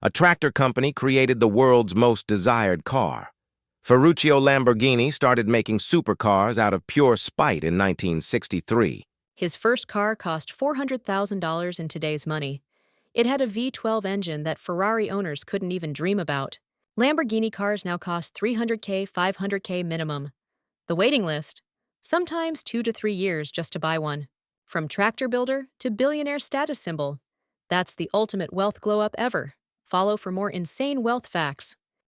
A tractor company created the world's most desired car. Ferruccio Lamborghini started making supercars out of pure spite in 1963. His first car cost $400,000 in today's money. It had a V12 engine that Ferrari owners couldn't even dream about. Lamborghini cars now cost $300K, $500K minimum. The waiting list? Sometimes 2 to 3 years just to buy one. From tractor builder to billionaire status symbol. That's the ultimate wealth glow up ever. Follow for more insane wealth facts.